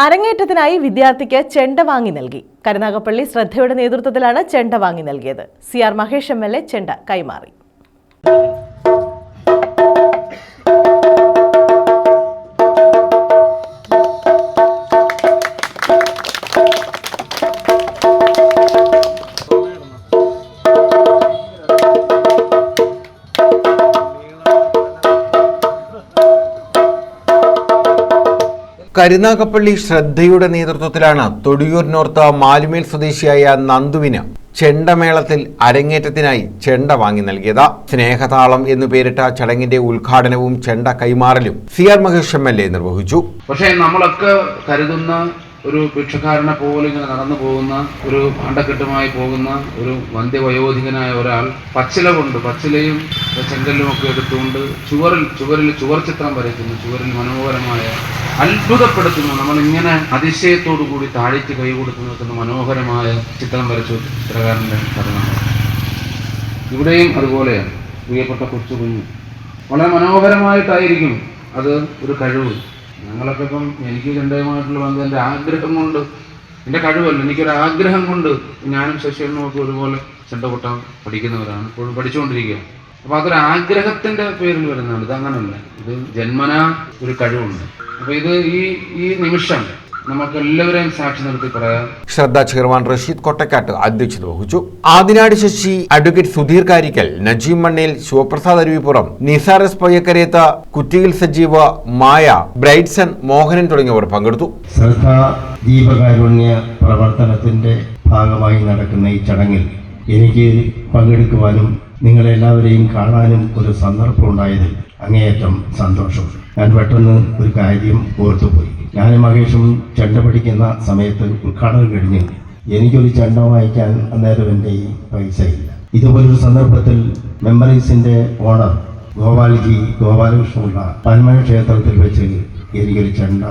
അരങ്ങേറ്റത്തിനായി വിദ്യാർത്ഥിക്ക് ചെണ്ട വാങ്ങി നൽകി. കരുനാഗപ്പള്ളി ശ്രദ്ധയുടെ നേതൃത്വത്തിലാണ് ചെണ്ട വാങ്ങി നൽകിയത്. CR മഹേഷ് MLA ചെണ്ട കൈമാറി. കരുനാഗപ്പള്ളി ശ്രദ്ധയുടെ നേതൃത്വത്തിലാണ് തൊടിയൂർ നോർത്ത് മാലുമേൽ സ്വദേശിയായ നന്ദുവിന് ചെണ്ടമേളത്തിൽ അരങ്ങേറ്റത്തിനായി ചെണ്ട വാങ്ങി നൽകിയത്. സ്നേഹതാളം എന്നു പേരിട്ട ചടങ്ങിന്റെ ഉദ്ഘാടനവും ചെണ്ട കൈമാറലും CR മഹേഷ് MLA നിർവഹിച്ചു. പക്ഷേ നമ്മളൊക്കെ കരുതുന്ന ഒരു ഭിക്ഷക്കാരനെ പോലെ ഇങ്ങനെ നടന്നു പോകുന്ന ഒരു അണ്ടക്കെട്ടുമായി പോകുന്ന ഒരു വന്ധ്യവയോധികനായ ഒരാൾ പച്ചിലയും ചെങ്കല്ലും ഒക്കെ എടുത്തുകൊണ്ട് ചുവരിൽ ചുവർ ചിത്രം വരയ്ക്കുന്നു. ചുവരിൽ മനോഹരമായ അത്ഭുതപ്പെടുത്തുന്നു. നമ്മളിങ്ങനെ അതിശയത്തോടു കൂടി താഴ്ത്തി കൈ കൊടുത്തു നിൽക്കുന്ന മനോഹരമായ ചിത്രം വരച്ചു ചിത്രകാരൻ്റെ കഥനാണ്. ഇവിടെയും അതുപോലെയാണ്. പ്രിയപ്പെട്ട കൊച്ചുകുഞ്ഞ് വളരെ മനോഹരമായിട്ടായിരിക്കും അത് ഒരു കഴിവ്. ഞങ്ങളൊക്കെ ഇപ്പം എനിക്ക് ചെണ്ടയുമായിട്ടുള്ള ബന്ധം എൻ്റെ ആഗ്രഹം കൊണ്ട്, എൻ്റെ കഴിവല്ല, എനിക്കൊരു ആഗ്രഹം കൊണ്ട് ഞാനും ശശിയും ഒക്കെ ഒരുപോലെ ചെണ്ട കൊട്ടാൻ പഠിക്കുന്നവരാണ്, ഇപ്പോഴും പഠിച്ചുകൊണ്ടിരിക്കുക. അപ്പോൾ അതൊരു ആഗ്രഹത്തിൻ്റെ പേരിൽ വരുന്നതാണ്. ഇതങ്ങനല്ല, ഇത് ജന്മനാ ഒരു കഴിവുണ്ട്. അപ്പോൾ ഇത് ഈ നിമിഷം നമുക്ക് എല്ലാവരെയും സാക്ഷി നിർത്തി പറയാം. ശ്രദ്ധ ചെയർമാൻ റഷീദ് കൊട്ടക്കാട്ട് അധ്യക്ഷത വഹിച്ചു. ആദിനാട് ശശി, അഡ്വക്കേറ്റ് സുധീർ കാരിക്കൽ, നജീം മണ്ണേൽ, ശിവപ്രസാദ് അരുവിപ്പുറം, നിസാർ എസ് പയ്യക്കരേത്ത, കുറ്റിയിൽ സജീവ, മായ, ബ്രൈറ്റ്സൺ, മോഹനൻ തുടങ്ങിയവർ പങ്കെടുത്തു. ശ്രദ്ധ ജീവകാരുണ്യ പ്രവർത്തനത്തിന്റെ ഭാഗമായി നടക്കുന്ന ഈ ചടങ്ങിൽ എനിക്ക് പങ്കെടുക്കുവാനും നിങ്ങളെല്ലാവരെയും കാണാനും ഒരു സന്ദർഭം ഉണ്ടായതിൽ അങ്ങേയറ്റം സന്തോഷം. ഞാൻ പെട്ടെന്ന് ഒരു കാര്യം ഓർത്തുപോയി. ഞാനും മഹേഷും ചെണ്ട പഠിക്കുന്ന സമയത്ത് ഉദ്ഘാടനം കഴിഞ്ഞ് എനിക്കൊരു ചെണ്ട വായിക്കാൻ അന്നേരം എൻ്റെ ഈ പൈസ ഇല്ല. ഇതുപോലൊരു സന്ദർഭത്തിൽ മെമ്മറീസിൻ്റെ ഓണർ ഗോപാലകൃഷ്ണനുള്ള പന്മന ക്ഷേത്രത്തിൽ വെച്ച് എനിക്കൊരു ചെണ്ട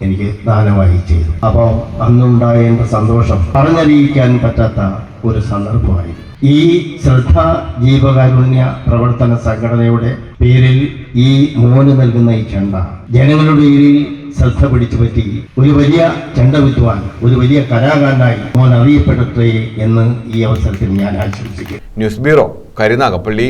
എനിക്ക് ദാനമായി ചെയ്തു. അപ്പോൾ അന്നുണ്ടായേണ്ട സന്തോഷം പറഞ്ഞറിയിക്കാൻ പറ്റാത്ത ഒരു സന്ദർഭമായി. ഈ ശ്രദ്ധ ജീവകാരുണ്യ പ്രവർത്തന സംഘടനയുടെ പേരിൽ ഈ മോന് നൽകുന്ന ഈ ചെണ്ട ജനങ്ങളുടെ ഇടയിൽ ശ്രദ്ധ പിടിച്ചു പറ്റി ഒരു വലിയ ചെണ്ട വിദ്വാൻ, ഒരു വലിയ കലാകാരനായി മോൻ അറിയപ്പെടട്ടെ എന്ന് ഈ അവസരത്തിൽ ഞാൻ ആശംസിക്കുന്നു. News bureau, Karunagappally.